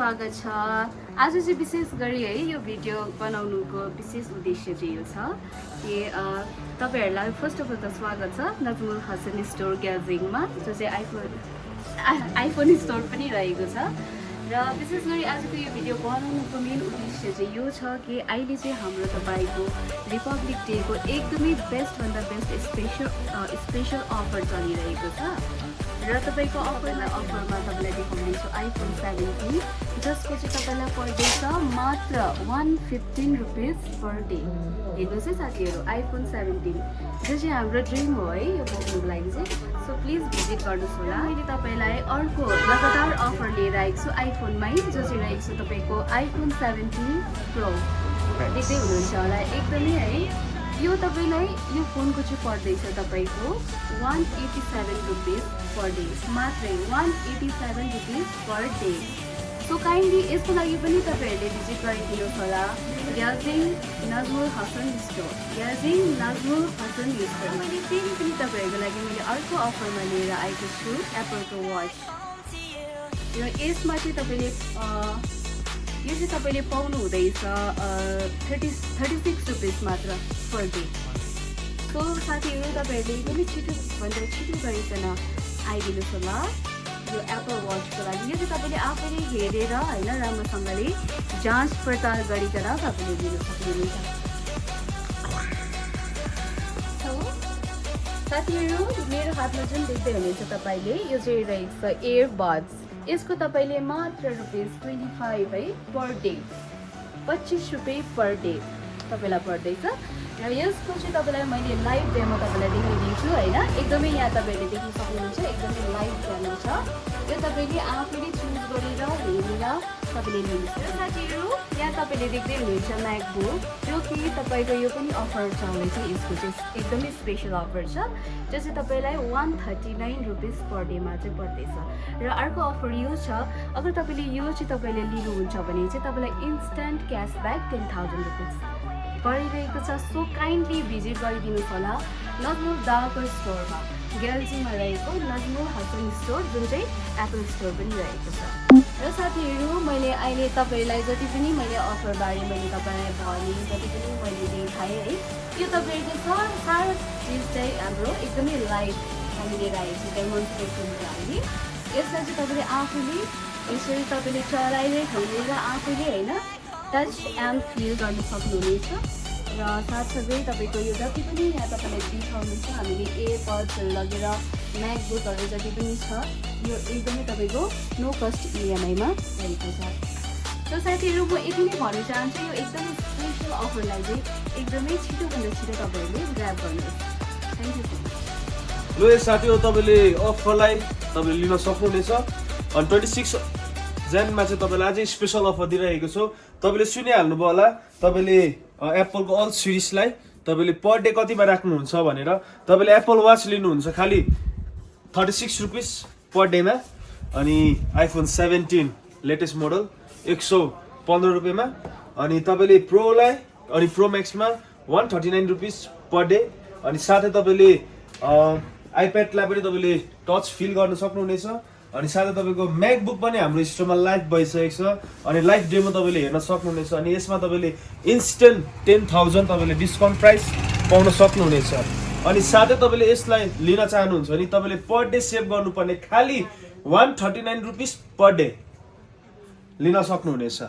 स्वागत छ। आज चाहिँ विशेष गरी है यो भिडियो बनाउनुको विशेष उद्देश्य चाहिँ यो छ कि तपाईहरुलाई फर्स्ट अफ अल त स्वागत छ नजमुल हसन स्टोर ग्याजिङमा, जो चाहिँ आइफोन स्टोर पनि रहेको छ। र विशेष गरी आजको यो भिडियो बनाउनुको मेन उद्देश्य चाहिँ यो छ कि अहिले चाहिँ हाम्रो तपाईको रिपब्लिक डेको एकदमै बेस्ट भन्दा बेस्ट स्पेशल अफर चलिरहेको छ। र तपाईको अफरमा तपाईलाई देखाउँदैछु आइफोन 17, जसको चाहिँ तपाईलाई पर्दैछ मात्र 115 रुपीस पर डे। हेर्नुहोस् है साथीहरु, आइफोन 17 जो चाहिँ हाम्रो ड्रिम हो है यो बोक्नुको लागि चाहिँ। सो प्लिज भिजिट गर्नुहोस् होला। मैले तपाईलाई अर्को लगातार अफर लिएर आएको छु आइफोनमै, जो चाहिँ रहेको छ तपाईको आइफोन 17 प्रो। देख्दै हुनुहुन्छ होला एकदमै है। यो तपाईलाई यो फोनको चाहिँ पर्दैछ तपाईको 187 रुपीस पर डे, मात्रै 187 rupees per day. So kindly यसको लागि पनि तपाईहरुले भिजिट गरिदिनुहोस् होला ग्याजिङ नजमुल हसन स्टोर, ग्याजिङ नजमुल हसन स्टोर। मैले फेरि पनि तपाईहरुको लागि मैले अर्को अफरमा लिएर आएको छु एप्पलको वाच। र यसमा चाहिँ तपाईले यो चाहिँ तपाईले पाउनु हुँदैछ 36 रुपीस मात्र पर डे। सो साथीहरु, तपाईहरुले एकदमै छिटो भन्दा छिटो गरिकन आइदिनुहोस् होला यो एप्पल वाचको लागि। यो चाहिँ तपाईले आफैले हेरेर हैन राम्रोसँगले जाँच पडताल गरिकन तपाईले लिन सक्नुहुन्छ। साथीहरु, मेरो हातमा जुन देख्दै हुनुहुन्छ तपाईले, यो चाहिँ रहेछ एयरबड्स। यसको तपाईले मात्र ₹25 है पर डे, 25 रुपैयाँ पर डे तपाईलाई पर्दैछ। र यसको चाहिँ तपाईलाई मैले लाइभ डेमो तपाईलाई देखाइदिन्छु हैन। एकदमै यहाँ तपाईले देख्न सक्नुहुन्छ एकदमै लाइभ डेमो छ। यो तपाईले आफैले चुज गरेर हेरेर तपाईले लिनुहुन्छ। साथीहरु, यहाँ तपाईले देख्दै हुनुहुन्छ म्याकबुक, जो कि तपाईको यो पनि अफर चल्दैछ। यसको चाहिँ एकदमै स्पेशल अफर छ, जो चाहिँ तपाईलाई 139 रुपीस पर डे मा चाहिँ पर्दैछ। र अर्को अफर यो छ, अगर तपाईले यो चाहिँ तपाईले लिनुहुन्छ भने चाहिँ तपाईलाई इन्स्ट्यान्ट क्यासब्याक 10,000 रुपीस परिरहेको छ। सो काइन्डली भिजिट गरिदिनुहोस् होला नजमुल दाकर स्टोरमा, ग्याजिङमा रहेको नजमुल हसन स्टोर, जुन चाहिँ एप्पल स्टोर पनि रहेको छ। र साथीहरु, मैले अहिले तपाईलाई जति पनि मैले अफरबारे मैले तपाईलाई भने, जति पनि मैले देखाएँ है, यो तपाईको सारा चिज चाहिँ हाम्रो एकदमै लाइभ हामीले राखेको छ डेमोन्स्ट्रेसनको लागि। यसलाई चाहिँ तपाईले आफैले यसरी तपाईले चलाएर हेरेर आफैले हैन टच एन्ड फिल गर्न सक्नुहुनेछ। र साथसाथै तपाईको यो जति पनि यहाँ तपाईलाई देखाउनुहुन्छ हामीले एयरपड्सहरू लगेर म्याकबुकहरू जति पनि छ, यो एकदमै तपाईको नो कस्ट इएमआईमा रहेको छ। सो साथीहरु, म यति नै भन्न चाहन्छु, यो एकदमै स्पेशल अफरलाई चाहिँ एकदमै छिटोभन्दा छिटो तपाईहरुले ग्र्याब गर्नुहोस्। Thank you so much. ल साथीहरु, तपाईले अफरलाई तपाईले लिन सक्नुहुनेछ। अनि 26 जनवरीमा चाहिँ तपाईलाई अझै स्पेशल अफर दिइरहेको छु। तपाईले सुनिहाल्नुभयो होला, तपाईले एप्पलको अल सिरिजलाई तपाईले पर डे कतिमा राख्नुहुन्छ भनेर। तपाईले एप्पल वाच लिनुहुन्छ खाली 36 रुपीस पर डेमा, अनि आइफोन 17 लेटेस्ट मोडल 115 रुपैयाँमा, अनि तपाईले प्रोलाई अनि प्रो म्याक्समा 139 रुपीस पर डे, अनि साथै तपाईले आइप्याडलाई पनि तपाईले टच फिल गर्न सक्नुहुनेछ। अनि साथै तपाईको म्याकबुक पनि हाम्रो स्टोरमा लाइभ भइसकेको छ, अनि लाइभ डेमो तपाईले हेर्न सक्नुहुनेछ। अनि यसमा तपाईले इन्स्ट्यान्ट 10,000 तपाईले डिस्काउन्ट प्राइस पाउन सक्नुहुनेछ। अनि साथै तपाईले यसलाई लिन चाहनुहुन्छ भने तपाईले पर डे सेभ गर्नुपर्ने खाली 139 रुपीस पर डे लिन सक्नुहुनेछ।